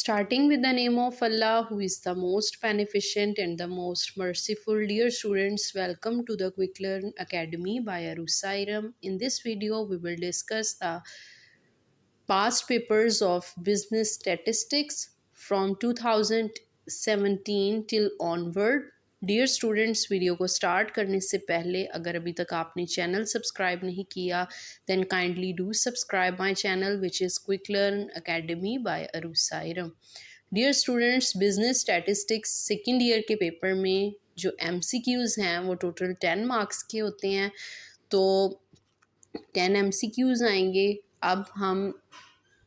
Starting with the name of Allah, who is the most beneficent and the most merciful. Dear students, welcome to the Quick Learn Academy by Arusairam. In this video, we will discuss the past papers of business statistics from 2017 till onward. Dear students, video को start करने से पहले अगर अभी तक आपने channel subscribe नहीं किया then kindly do subscribe my channel which is quick learn academy by Arusairam. Dear students, business statistics second year के पेपर में जो MCQs हैं वो टोटल 10 मार्क्स के होते हैं. तो 10 MCQs आएंगे. अब हम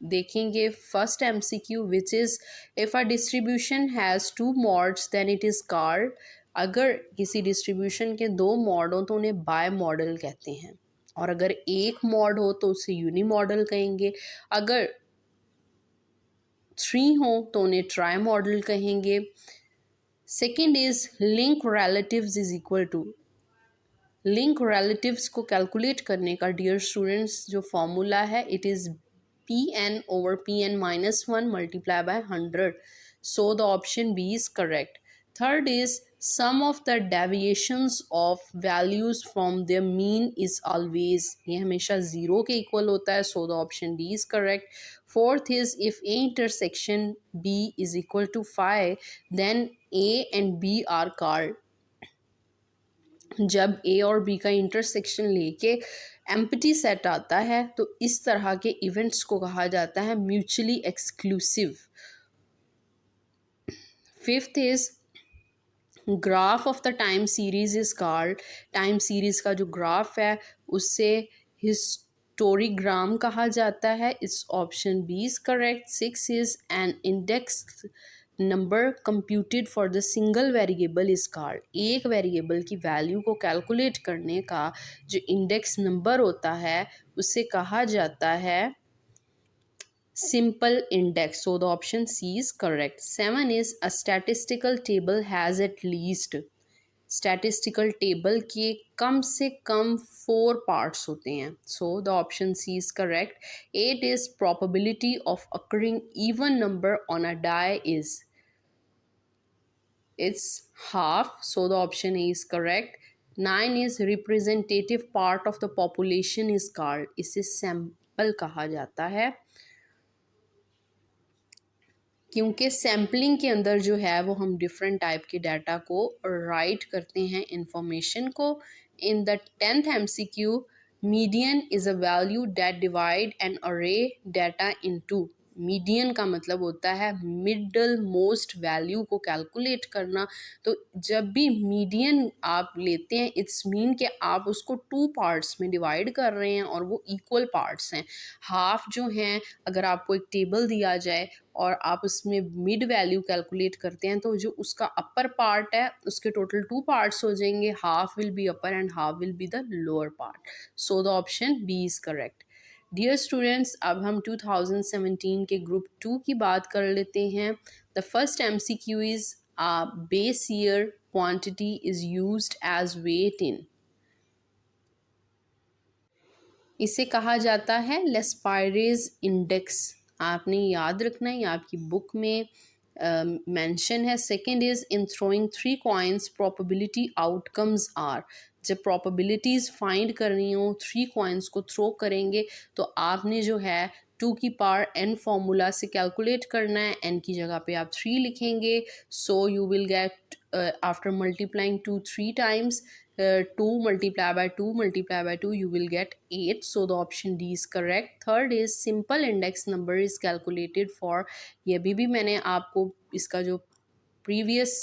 देखेंगे first MCQ which is if a distribution has 2 modes then it is called. अगर किसी डिस्ट्रीब्यूशन के 2 मॉड हो तो उन्हें बाय मॉडल कहते हैं, और अगर एक मॉड हो तो उसे यूनी मॉडल कहेंगे. अगर 3 हो तो उन्हें ट्राई मॉडल कहेंगे. Second is link relatives is equal to. Link relatives को कैलकुलेट करने का डियर स्टूडेंट्स जो फॉर्मूला है it is Pn over Pn minus 1 multiplied by 100. So the option B is correct. Third is sum of the deviations of values from their mean is always, ये हमेशा 0 के equal होता है. So the option D is correct. Fourth is if A intersection B is equal to 5 then A and B are called. जब ए और B का intersection लेके empty set आता है तो इस तरह के इवेंट्स को कहा जाता है mutually exclusive. Fifth is graph of the time series is called. Time series का जो ग्राफ है उससे हिस्टोरीग्राम कहा जाता है. इस option B is correct. Six is an index number computed for the single variable is called. एक वेरिएबल की वैल्यू को कैलकुलेट करने का जो इंडेक्स नंबर होता है उसे कहा जाता है simple index. So the option C is correct. Seven is a statistical table has at least. Statistical table के कम से कम 4 पार्ट्स होते हैं. So the option C is correct. 8 is probability of occurring even number on a die is. It's half, so the option A is correct. 9 is representative part of the population is called. इसे sample कहा जाता है क्योंकि sampling के अंदर जो है वो हम डिफरेंट टाइप के डाटा को राइट करते हैं इंफॉर्मेशन को. In the 10th MCQ median is a value that divide an array data into. Median का मतलब होता है मिडल मोस्ट वैल्यू को कैलकुलेट करना. तो जब भी मीडियन आप लेते हैं इट्स मीन कि आप उसको 2 पार्ट्स में डिवाइड कर रहे हैं और वो इक्वल पार्ट्स हैं. हाफ जो हैं अगर आपको एक टेबल दिया जाए और आप उसमें मिड वैल्यू कैलकुलेट करते हैं तो जो उसका अपर पार्ट है उसके टोटल 2 पार्ट्स हो जाएंगे. Half will be upper and half will be the lower part. So the option B is correct. Dear students, अब हम 2017 के ग्रुप 2 की बात कर लेते हैं. The first MCQ is base year quantity is used as weight in. इसे कहा जाता है लेस्पायरेज इंडेक्स. आपने याद रखना है, ये आपकी बुक में मेंशन है. Second is in throwing 3 coins probability outcomes are. जब प्रोबेबिलिटीज़ फाइंड करनी हो 3 कॉइन्स को थ्रो करेंगे तो आपने जो है 2 की पावर n फार्मूला से कैलकुलेट करना है. n की जगह पे आप 3 लिखेंगे. So you will get after multiplying 2 3 times 2 multiplied by 2 multiplied by 2 you will get 8. So the option D is correct. Third is simple index number is calculated for. ये भी मैंने आपको इसका जो previous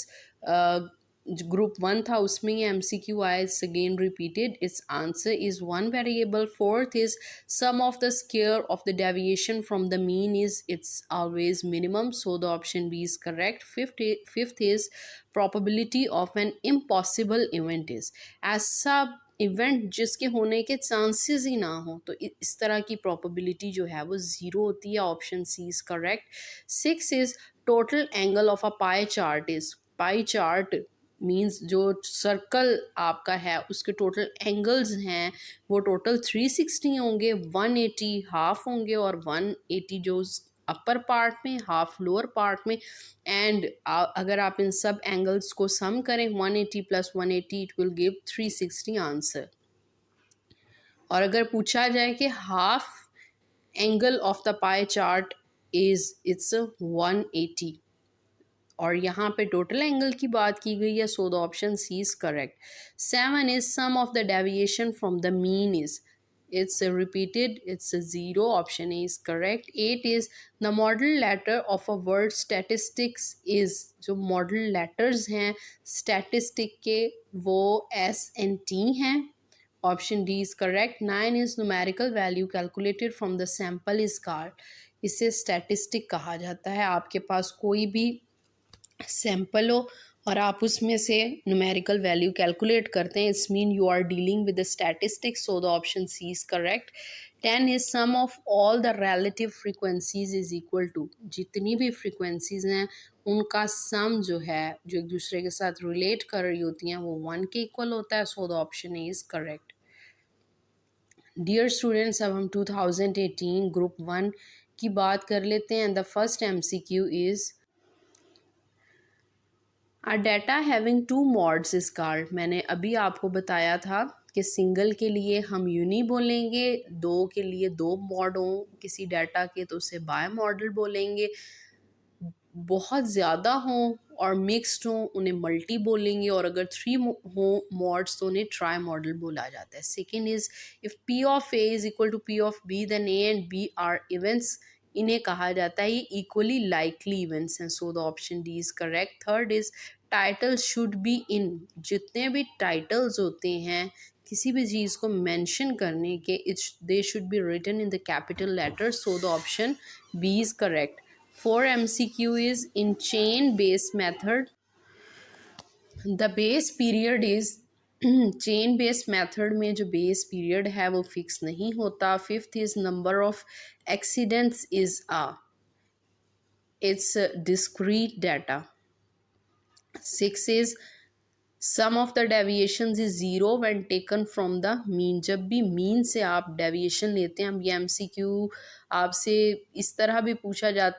ग्रुप 1 था उसमें ये MCQ आया. It's again repeated. It's answer is 1 variable. Fourth is sum of the square of the deviation from the mean is it's always minimum. So the option B is correct. Fifth is probability of an impossible event is. ऐसा event जिसके होने के chances ही ना हो तो इस तरह की प्रोबेबिलिटी जो है वो 0 होती है. Option C is correct. 6 is total angle of a pie chart is. Pie chart means जो सर्कल आपका है उसके टोटल एंगल्स हैं वो टोटल 360 होंगे. 180 हाफ होंगे और 180 जो अपर पार्ट में, हाफ लोअर पार्ट में। एंड अगर आप इन सब एंगल्स को सम करें 180 plus 180 it will give 360 answer. और अगर पूछा जाए कि half angle of the pie chart is it's 180 और यहाँ पे टोटल एंगल की बात की गई है, so the option C is correct. 7 is sum of the deviation from the mean is it's repeated, it's a zero, option A is correct। 8 is the model letter of a word statistics is, जो model letters हैं statistic के वो S and T हैं, option D is correct। 9 is numerical value calculated from the sample is called, इसे statistic कहा जाता है। आपके पास कोई भी सैंपल हो और आप उसमें से न्यूमेरिकल वैल्यू कैलकुलेट करते हैं, it's mean you are dealing with the statistics, so the option C is correct. 10 is sum of all the relative frequencies is equal to, जितनी भी फ्रीक्वेंसीज हैं उनका सम जो है जो एक दूसरे के साथ रिलेट कर रही होती हैं वो 1 के इक्वल होता है, so the option A is correct. Dear students, अब हम 2018 ग्रुप 1 की बात कर लेते हैं। The first MCQ is A data having two mods is called। मैंने अभी आपको बताया था कि सिंगल के लिए हम यूनी बोलेंगे, दो के लिए दो मॉड हों किसी डाटा के तो उसे बाय मॉडल बोलेंगे, बहुत ज़्यादा हों और मिक्स्ड हों उन्हें मल्टी बोलेंगे, और अगर 3 हों मॉड्स तो उन्हें ट्राई मॉडल बोला जाता है। Second is if P of A is equal to P of B then A and B are events, इन्हें कहा जाता है ये इक्वली लाइकली इवेंट्स हैं, so the option D is correct. Third is title should be in, जितने भी titles होते हैं किसी भी चीज़ को मेंशन करने के it's they should be written in the capital letter, so the option B is correct. 4 MCQ is in chain based method. The base period is chain based method में जो बेस पीरियड है वो fix नहीं होता। Fifth is number of accidents is it's discrete data. Six is sum of the deviations is zero when taken from the mean, जब भी mean से आप डेविएशन लेते हैं। अब ये MCQ आपसे इस तरह भी पूछा जा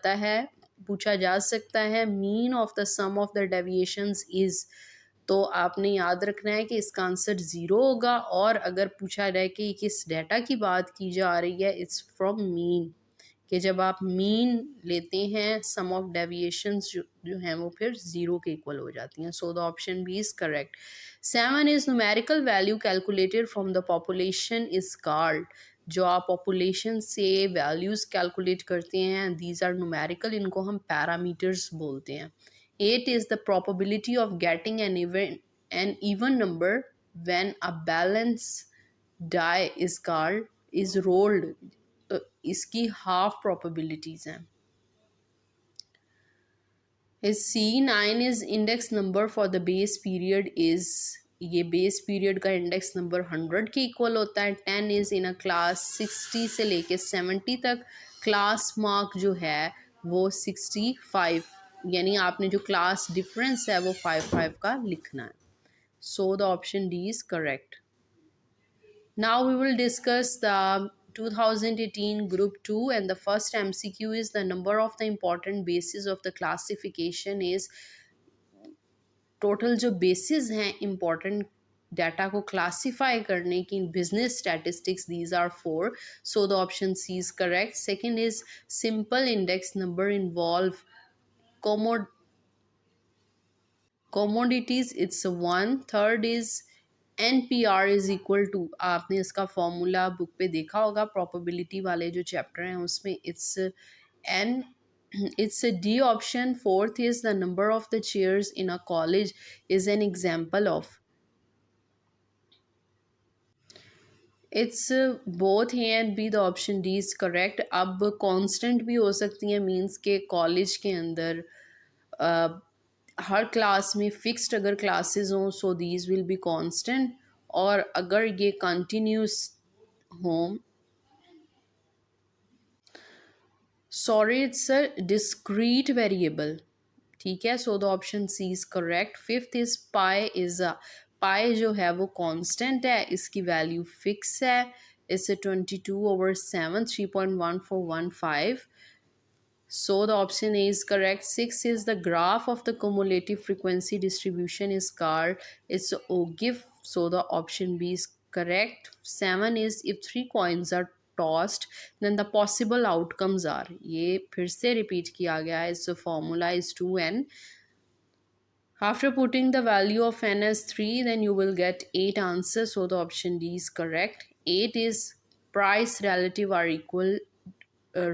सकता है mean of the sum of the deviations is, तो आपने याद रखना है कि इसका आंसर ज़ीरो होगा। और अगर पूछा जाए कि किस डाटा की बात की जा रही है, इट्स फ्रॉम मीन, कि जब आप मीन लेते हैं सम ऑफ डेविएशंस जो हैं वो फिर ज़ीरो के इक्वल हो जाती हैं, so the option B is correct. 7 is numerical value calculated from the population is called, जो आप पॉपुलेशन से वैल्यूज़ कैलकुलेट करते हैं दीज आर न्यूमेरिकल, इनको हम पैरामीटर्स बोलते हैं। 8 is the probability of getting an even number when a balance die is called is rolled, तो इसकी हाफ प्रोबेबिलिटीज हैं। इस C9 is index number for the base period is, ये base period का इंडेक्स नंबर 100 के equal होता है। 10 is in a class 60 से लेके 70 तक, क्लास मार्क जो है वो 65, यानी आपने जो क्लास डिफरेंस है वो 5 का लिखना है, so the option D is correct. Now we will discuss the 2018 Group 2, and the first MCQ is the number of the important bases of the classification is, total जो बेसिस हैं important data को classify करने की business statistics, these are 4, so the option C is correct. Second is simple index number involve commodities, it's 1। Third is NPR is equal to, आपने इसका formula book पे देखा होगा प्रोबेबिलिटी वाले जो चैप्टर हैं उसमें, it's a D option। Fourth is the number of the chairs in a college is an example of, it's both A and B, the option D is correct। अब constant भी हो सकती हैं, means के college के अंदर हर class में फिक्स्ड अगर क्लासेस हों so these will be constant, और अगर ये कंटिन्यूस हों, sorry it's a discrete variable, ठीक है, so the option C is correct. Fifth is pie जो है वो कांस्टेंट है, इसकी वैल्यू फिक्स है, इससे 22/7 3.1415, So the option A is correct. 6 is the graph of the cumulative frequency distribution is called, it's OGIF. So the option B is correct. 7 is if three coins are tossed then the possible outcomes are, ये फिर से repeat किया गया है. So formula is 2n. After putting the value of n as 3, then you will get 8 answers. So the option D is correct. 8 is price relative are equal uh,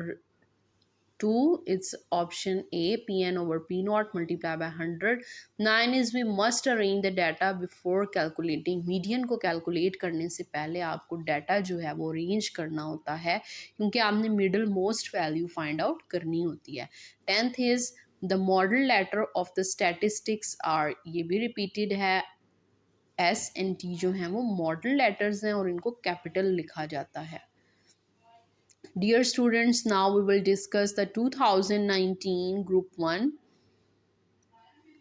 2. It's option A, Pn over P naught multiplied by 100. 9 is we must arrange the data before calculating. Median को calculate करने से पहले आपको data जो है वो arrange करना होता है, क्योंकि आपने middle most value find out करनी होती है. 10th is the model letter of the statistics are, ये भी रिपीटेड है. एस एंड टी जो हैं वो मॉडल लेटर्स हैं और इनको कैपिटल लिखा जाता है. Dear students, now we will discuss the 2019 Group 1,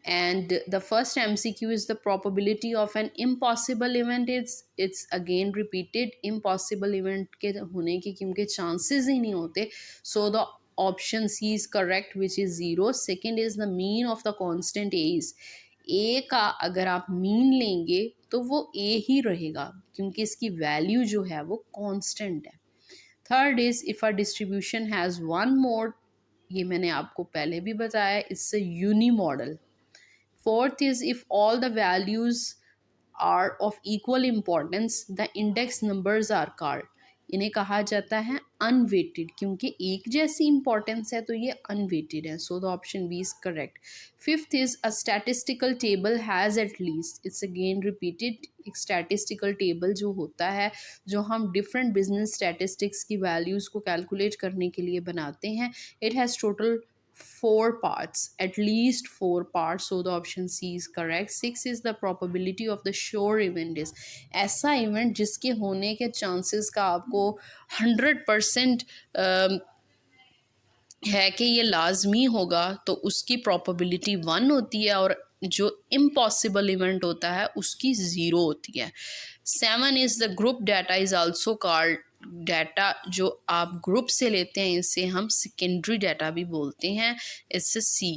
and the first MCQ is the probability of an impossible event. It's again repeated, impossible event के होने के क्योंकि chances ही नहीं होते. So the option C is correct, which is 0. Second is the mean of the constant A is, A का अगर आप mean लेंगे तो वो A ही रहेगा क्योंकि इसकी वैल्यू जो है वो कांस्टेंट है. Third is if a distribution has one mode, ये मैंने आपको पहले भी बताया, it's a unimodal. Fourth is if all the values are of equal importance the index numbers are called, इन्हें कहा जाता है अनवेटेड, क्योंकि एक जैसी इंपॉर्टेंस है तो ये अनवेटेड है. So the option B is correct. Fifth is a statistical table has at least, it's again repeated. एक स्टैटिस्टिकल टेबल जो होता है, जो हम डिफरेंट बिजनेस स्टैटिस्टिक्स की वैल्यूज़ को कैलकुलेट करने के लिए बनाते हैं, it has total 4 parts, at least 4 parts. So the option C is correct. 6 is the probability of the sure event is, ऐसा इवेंट जिसके होने के चांसेस का आपको 100% है कि ये लाजमी होगा, तो उसकी प्रोबेबिलिटी 1 होती है और जो इम्पॉसिबल इवेंट होता है उसकी 0 होती है. 7 is the group data is also called, data जो आप ग्रुप से लेते हैं इसे हम सेकेंडरी डाटा भी बोलते हैं. इससे सी.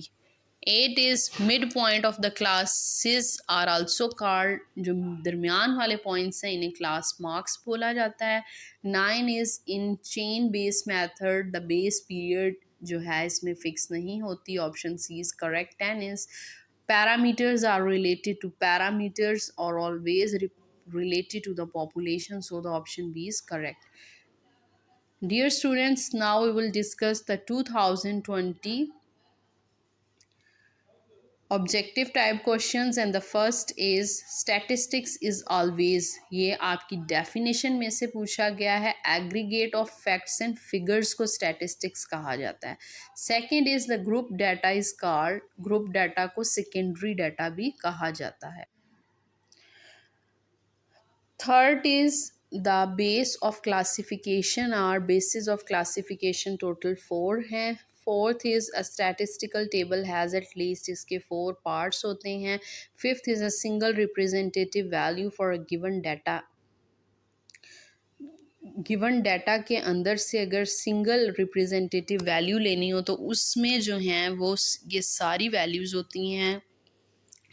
8 is mid point of the classes are also called, जो दरमियान वाले पॉइंट्स हैं इन्हें क्लास मार्क्स बोला जाता है. 9 is in chain base method the base period जो है इसमें फिक्स नहीं होती. Option C is correct. 10 is parameters are related to parameters or always related to the population. So the option B is correct. Dear students, now we will discuss the 2020 objective type questions and the first is statistics is always, ये आपकी definition में से पूछा गया है. Aggregate of facts and figures को statistics कहा जाता है. Second is the group data is called, group data को सेकेंडरी डाटा भी कहा जाता है. Third is the base of classification, are basis of classification total 4 हैं. Fourth is a statistical table has at least, इसके 4 पार्ट्स होते हैं. Fifth is a single representative value for a given data, given data के अंदर से अगर single representative value लेनी हो तो उसमें जो हैं वो ये सारी वैल्यूज़ होती हैं.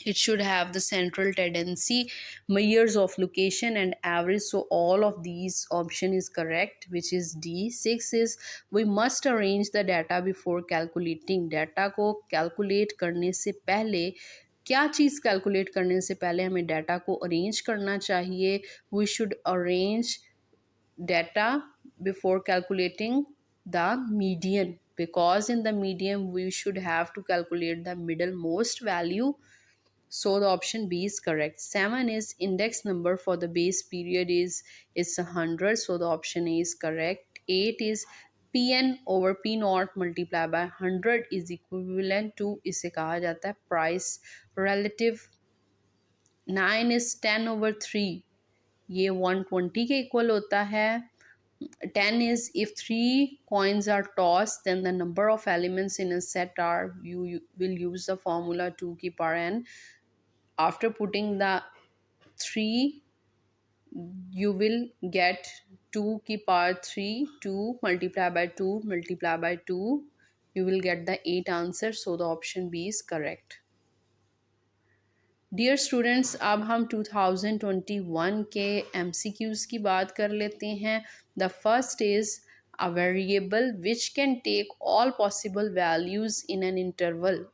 It should have the central tendency, measures of location and average. So all of these option is correct, which is D. 6 is we must arrange the data before calculating. Data को calculate करने से पहले, क्या चीज़ calculate करने से पहले हमें data को अरेंज करना चाहिए. We should arrange data before calculating the median, because in the median we should have to calculate the middlemost value. So the option B is correct. 7 is index number for the base period is 100. So the option A is correct. 8 is Pn over P naught multiplied by 100 is equivalent to, इसे कहा जाता है price relative. 9 is 10 over 3, ये 120 के equal होता है. 10 is if 3 coins are tossed then the number of elements in a set are, you will use the formula 2 की power n. After putting the 3, you will get 2 की power 3, 2 multiplied by 2 multiplied by 2 You will get the 8 answers, so the option B is correct. Dear students, अब हम 2021 के MCQs की बात कर लेते हैं. The first is a variable which can take all possible values in an interval.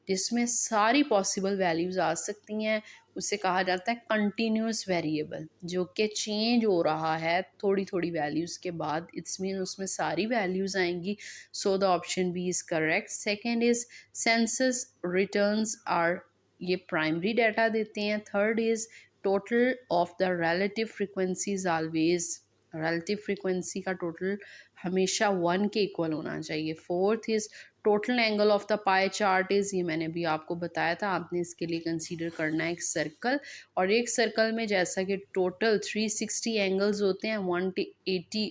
जिसमें सारी पॉसिबल वैल्यूज़ आ सकती हैं, उसे कहा जाता है कंटिन्यूस वेरिएबल, जो कि चेंज हो रहा है थोड़ी थोड़ी वैल्यूज़ के बाद. इट्स मीन उसमें सारी वैल्यूज़ आएंगी. So the option B is correct. Second is census returns are, ये प्राइमरी डाटा देते हैं. Third is total of the relative frequencies always, relative frequency का टोटल हमेशा 1 के इक्वल होना चाहिए. Fourth is total angle of the pie chart is, ये मैंने भी आपको बताया था, आपने इसके लिए कंसीडर करना है एक सर्कल. और एक सर्कल में जैसा कि टोटल 360 एंगल्स होते हैं, 180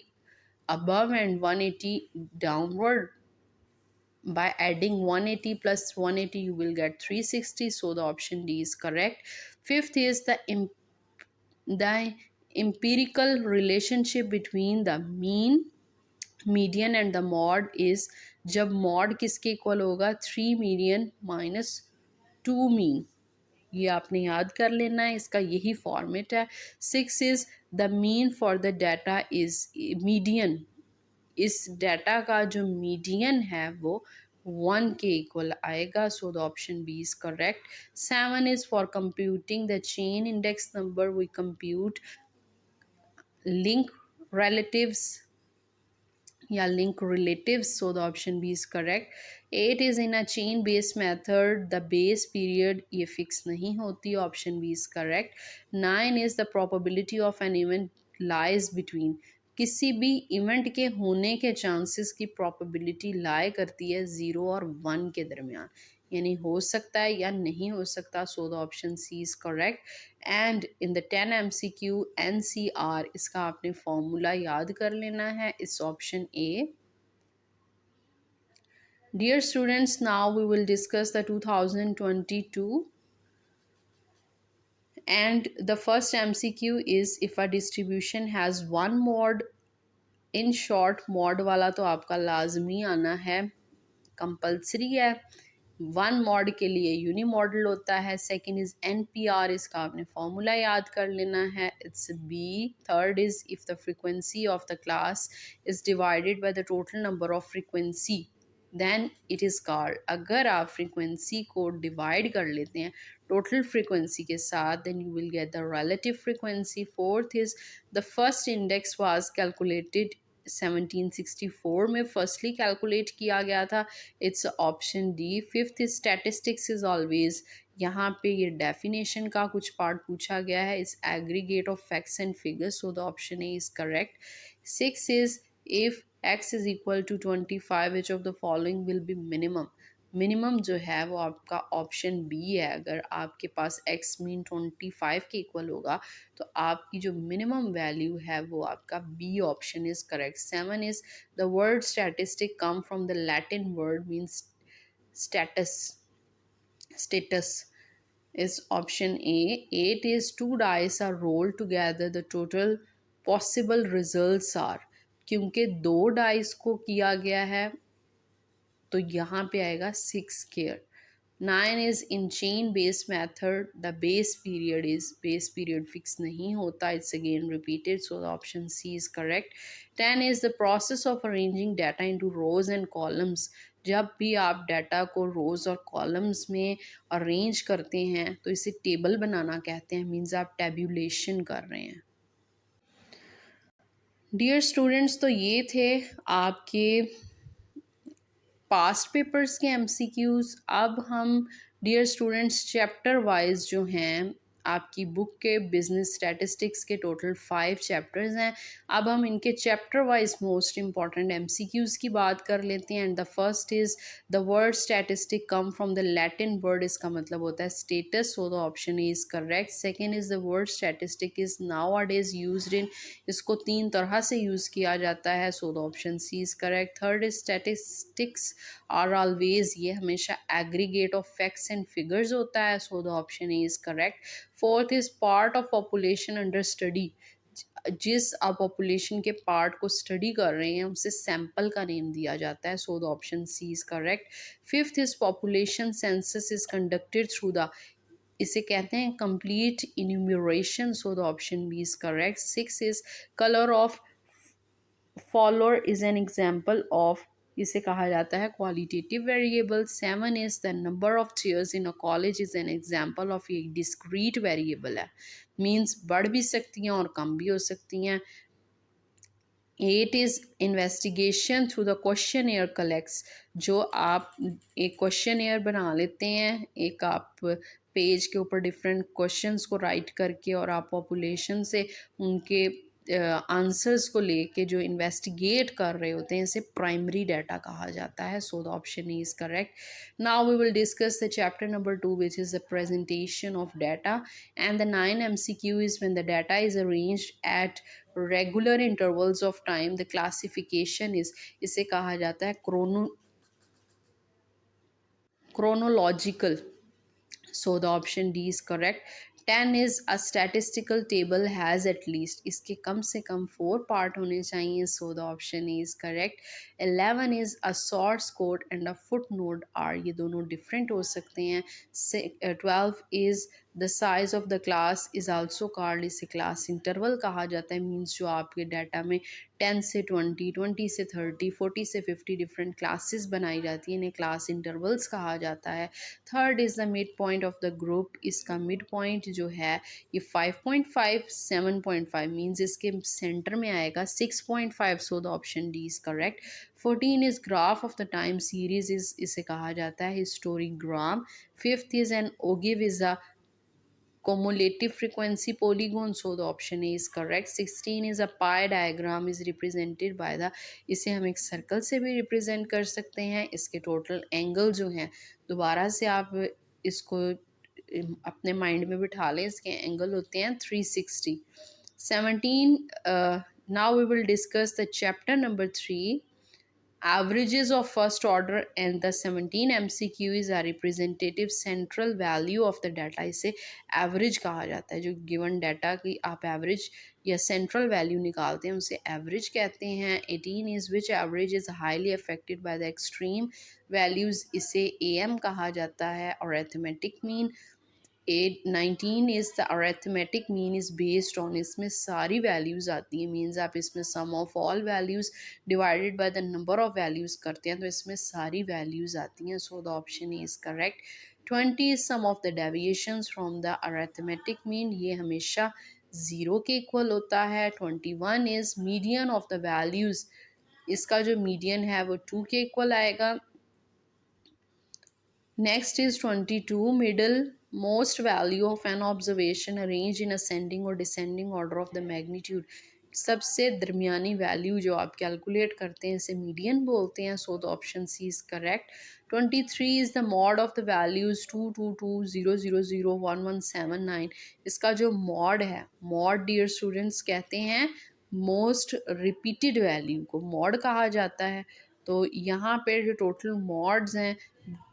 above and 180 downward. By adding 180 plus 180 you will get 360, so the option D is correct. Fifth is the empirical relationship between the mean, median and the mod is, जब mod किसके equal होगा, 3 median minus 2 mean. ये आपने याद कर लेना है, इसका यही फॉर्मेट है. Six is the mean for the data is, median, इस डाटा का जो मीडियन है वो 1 के इक्वल आएगा. So the option B is correct. Seven is for computing the chain index number, we compute link relatives या link relatives, so the option B is correct. 8 is in a chain based method, the base period ये fix नहीं होती, option B is correct. 9 is the probability of an event lies between, किसी भी event के होने के chances की probability lie करती है 0 और 1 के दरमियान, यानी हो सकता है या नहीं हो सकता. So the option C is correct. And in the 10 MCQ NCR, इसका आपने फॉर्मूला याद कर लेना है. इस option A. Dear students, now we will discuss the 2022 and the first MCQ is if a distribution has one mode. In short mod वाला तो आपका लाजमी आना है, कंपल्सरी है. वन मॉड के लिए यूनी मॉडल होता है. सेकंड इज NPR, इसका आपने फॉर्मूला याद कर लेना है. It's B. Third is if the frequency of the class is divided by the total number of frequency, then it is called. अगर आप फ्रीक्वेंसी को डिवाइड कर लेते हैं टोटल फ्रीक्वेंसी के साथ, then you will get the relative frequency. Fourth is the first index was calculated 1764 में firstly calculate किया गया था. It's option D. Fifth statistics is always, यहाँ पे ये डेफिनेशन का कुछ पार्ट पूछा गया है. Is aggregate of facts and figures, so the option A is correct. Six is if x is equal to 25 which of the following will be minimum. Minimum जो है वो आपका ऑप्शन बी है. अगर आपके पास x मीन 25 के equal होगा तो आपकी जो मिनिमम वैल्यू है वो आपका B option is correct. Seven is the word statistic come from the Latin word means status, status is option A. 8 is two dice are rolled together, the total possible results are, क्योंकि दो dice को किया गया है तो यहाँ पे आएगा 6 square. 9 is in chain base method, the base period is, base period fix नहीं होता, it's again repeated, so the option C is correct. 10 is the process of arranging data into rows and columns. जब भी आप data को रोज और columns में arrange करते हैं तो इसे टेबल बनाना कहते हैं, मीन्स आप टेब्यूलेशन कर रहे हैं. डियर स्टूडेंट्स, तो ये थे आपके पास्ट पेपर्स के MCQs. अब हम डियर स्टूडेंट्स चैप्टर वाइज जो हैं आपकी बुक के बिजनेस स्टैटिस्टिक्स के टोटल 5 चैप्टर्स हैं. अब हम इनके chapter wise most important MCQs की बात कर लेते हैं. And the first is the word statistic come from the Latin word, इसका मतलब होता है status, so the option is correct. Second is the word statistic is nowadays use in, इसको 3 तरह से यूज़ किया जाता है, so the option C is correct. Third is statistics are always, ये हमेशा aggregate of facts and figures होता है, so the option A is correct. Fourth is part of population under study, जिस आप पॉपुलेशन के पार्ट को study कर रहे हैं उसे सैंपल का नेम दिया जाता है, so the option C is correct. Fifth is population census is conducted through the, इसे कहते हैं complete enumeration, so the option B is correct. Six is colour of follower is an example of, इसे कहा जाता है qualitative variable. Seven is the number of chairs in a college is an example of, ये discrete variable है, means बढ़ भी सकती हैं और कम भी हो सकती हैं। Eight is investigation through the questionnaire collects, जो आप एक क्वेश्चन एयर बना लेते हैं, एक आप पेज के ऊपर डिफरेंट क्वेश्चंस को राइट करके और आप पॉपुलेशन से उनके आंसर्स को लेके जो इन्वेस्टिगेट कर रहे होते हैं, इसे प्राइमरी डाटा कहा जाता है, so the option is correct. Now we will discuss the chapter number 2 which is the presentation of data and the 9 MCQ is when the data is arranged at regular intervals of time, the classification is, इसे कहा जाता है chronological, so the option D is correct. 10 is a statistical table has at least, इसके कम से कम 4 part होने चाहिए, so the option A is correct. 11 is a source code and a footnote are, ये दोनों different हो सकते हैं. 12 is the size of the class is also called, इसे class interval कहा जाता है, means जो आपके डाटा में 10 से 20, 20 से 30, 40 से 50 डिफरेंट क्लासेस बनाई जाती हैं, इन्हें क्लास इंटरवल्स कहा जाता है। Third is the mid point of the group, इसका मिड पॉइंट जो है ये 5.5 7.5 मीन्स इसके सेंटर में आएगा 6.5, so the option D is correct. 14 is graph of the time series, is इसे कहा जाता है historigram. Fifth is an ogive is a cumulative frequency polygon, so the option A is correct. 16 is a pie diagram is represented by the, इसे हम एक circle से भी represent कर सकते हैं, इसके टोटल एंगल जो हैं, दोबारा से आप इसको अपने माइंड में बिठा लें, इसके एंगल होते हैं 360। 17 now we will discuss the chapter number 3 averages of first order and the 17 MCQ is a representative central value of the data, इसे एवरेज कहा जाता है, जो गिवन डाटा की आप एवरेज या सेंट्रल वैल्यू निकालते हैं उसे एवरेज कहते हैं। 18 is which average is highly affected by the extreme values, इसे AM कहा जाता है। और arithmetic mean 19 is the arithmetic mean is based on, इसमें सारी वैल्यूज़ आती हैं, मीन्स आप इसमें sum of all values divided by the number of values करते हैं तो इसमें सारी वैल्यूज़ आती हैं, so the option is correct. 20 is sum of the deviations from the arithmetic mean, ये हमेशा ज़ीरो के इक्वल होता है। 21 is median of the values, इसका जो मीडियन है वो 2 के इक्वल आएगा। Next is 22, middle most value of an observation arranged in ascending or descending order of the magnitude. सबसे दरमियानी वैल्यू जो आप कैलकुलेट करते हैं इसे मीडियन बोलते हैं, so the option C is correct. 23 is the mode of the values 222 000 1179, इसका जो मॉड है, मॉड डियर स्टूडेंट्स कहते हैं मोस्ट रिपीटेड वैल्यू को मॉड कहा जाता है। तो यहाँ पे जो टोटल मॉड्स हैं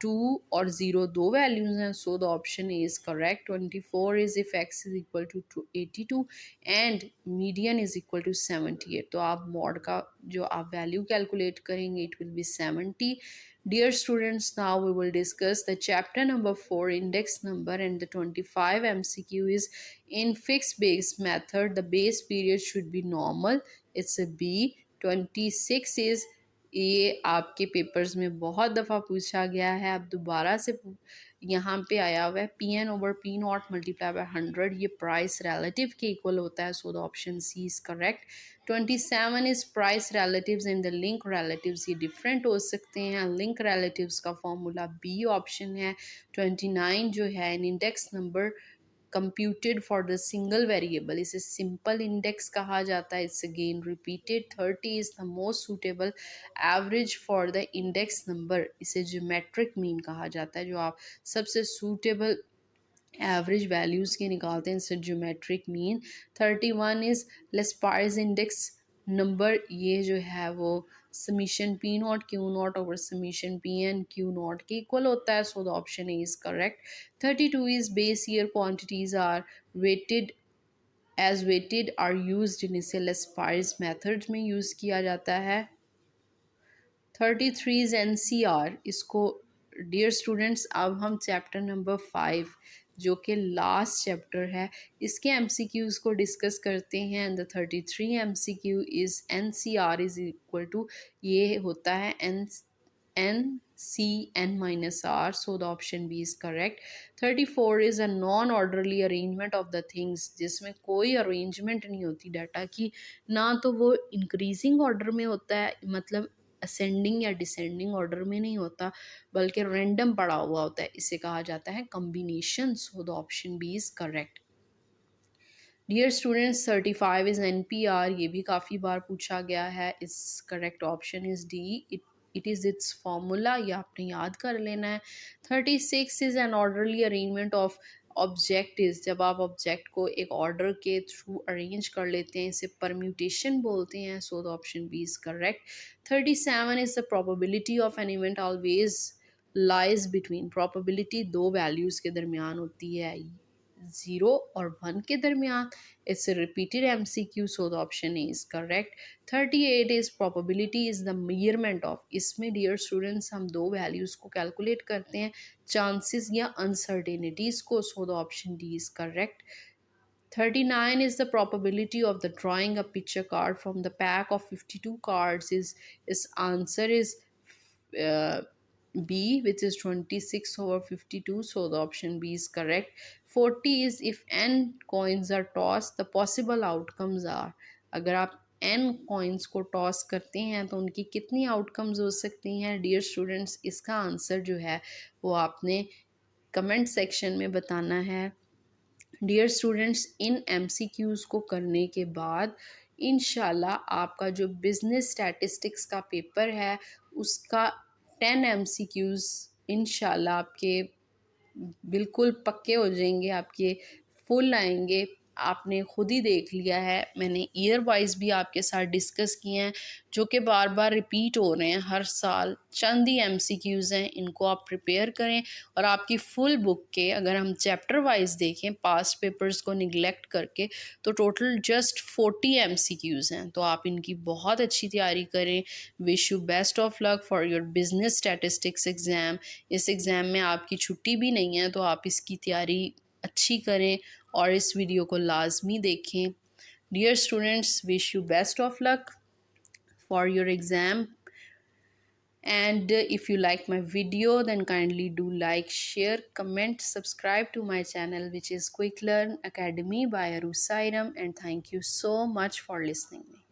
2 और 0 दो वैल्यूज़ हैं, so the option is correct. 24 is if x is equal to 82 and median is equal to 78, तो आप मॉड का जो आप वैल्यू कैलकुलेट करेंगे it will be 70। Dear students, now we will discuss the chapter number 4 index number and the 25 MCQ is in fixed base method the base period should be normal, it's a B। 26 is, ये आपके papers में बहुत दफ़ा पूछा गया है, अब दोबारा से यहाँ पे आया हुआ है Pn/P0 मल्टीप्लाई बाय 100, ये प्राइस रिलेटिव के इक्वल होता है, so the option C is correct. 27 is price relatives and the link relatives, ये डिफरेंट हो सकते हैं, लिंक रिलेटिव्स का फॉर्मूला बी ऑप्शन है। 29 जो है an index number computed for the single variable, इसे सिंपल इंडेक्स कहा जाता है, it's again repeated. 30 is the most suitable average for the index number, इसे ज्योमेट्रिक मीन कहा जाता है, जो आप सबसे सूटेबल एवरेज वैल्यूज़ के निकालते हैं, इसे geometric mean. 31 is Laspeyres index number, ये जो है वो summation P0 Q0 over summation PN Q0 के इक्वल होता है, so the option is correct. 32 is base year quantities are weighted as weighted are use in इसे लेस्पायर्स मेथड में use किया जाता है। 33 इज़ NCR। इसको डियर स्टूडेंट्स अब हम चैप्टर नंबर 5 जो कि लास्ट चैप्टर है इसके MCQs को डिस्कस करते हैं। And the 33 MCQ is NCR is equal to, ये होता है NCN-R, so the option B is correct. 34 is a non-orderly arrangement of the things, जिसमें कोई अरेंजमेंट नहीं होती डाटा की, ना तो वो इंक्रीजिंग ऑर्डर में होता है, मतलब असेंडिंग या डिसेंडिंग ऑर्डर में नहीं होता, बल्कि रैंडम पड़ा हुआ होता है। इसे कहा जाता है combination, so the option B is correct. Dear students 35 is NPR, ये भी काफ़ी बार पूछा गया है। इस correct option is D, it is its formula, ये आपने याद कर लेना है। 36 is an orderly arrangement of objectives, जब आप ऑब्जेक्ट को एक ऑर्डर के थ्रू अरेंज कर लेते हैं इसे परम्यूटेशन बोलते हैं, so the option B is correct. 37 is the probability of an event always lies between, probability दो वैल्यूज़ के दरमियान होती है, 0 और 1 के दरमियान। It's repeated MCQ, so the option is correct. 38 is probability is the measurement of, इसमें dear students हम दो वैल्यूज़ को कैलकुलेट करते हैं, चांसेस या अनसर्टेनिटीज़ को, सो the option D is correct. 39 is the probability of the drawing a picture card from the pack of 52 cards is answer is uh, B, which is 26 over 52, so the option B is correct. 40 is if n coins are tossed, the possible outcomes are, अगर आप n coins को toss करते हैं तो उनकी कितनी outcomes हो सकती हैं डियर स्टूडेंट्स, इसका आंसर जो है वो आपने कमेंट सेक्शन में बताना है। डियर स्टूडेंट्स इन MCQs को करने के बाद इंशाल्लाह आपका जो बिज़नेस स्टैटिस्टिक्स का पेपर है उसका 10 MCQs इंशाल्लाह आपके बिल्कुल पक्के हो जाएंगे, आपके फुल आएंगे। आपने खुद ही देख लिया है, मैंने ईयर वाइज भी आपके साथ डिस्कस किए हैं जो कि बार बार रिपीट हो रहे हैं हर साल। चंद ही MCQs हैं, इनको आप प्रिपेयर करें और आपकी फुल बुक के अगर हम चैप्टर वाइज देखें पास्ट पेपर्स को निगलेक्ट करके तो टोटल जस्ट 40 MCQs हैं, तो आप इनकी बहुत अच्छी तैयारी करें। Wish you best of luck for your business statistics exam. इस एग्ज़ाम में आपकी छुट्टी भी नहीं है, तो आप इसकी तैयारी अच्छी करें और इस वीडियो को लाजमी देखें। Dear students wish you best of luck for your exam, and if you like my video then kindly do like, share, comment, subscribe to my channel which is Quick Learn Academy by Arusairam, and thank you so much for listening me.